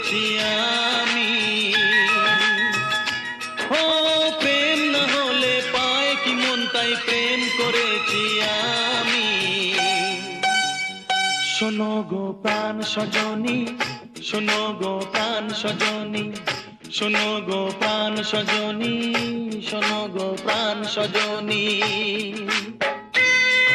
করেছি আমি। ও প্রেম না হলে পায় কি মন, তাই প্রেম করেছি আমি। শোনো গো প্রাণ সজনী, শোনো গো প্রাণ সজনী, শোনো গো প্রাণ সজনী, শোনো গো প্রাণ সজনী।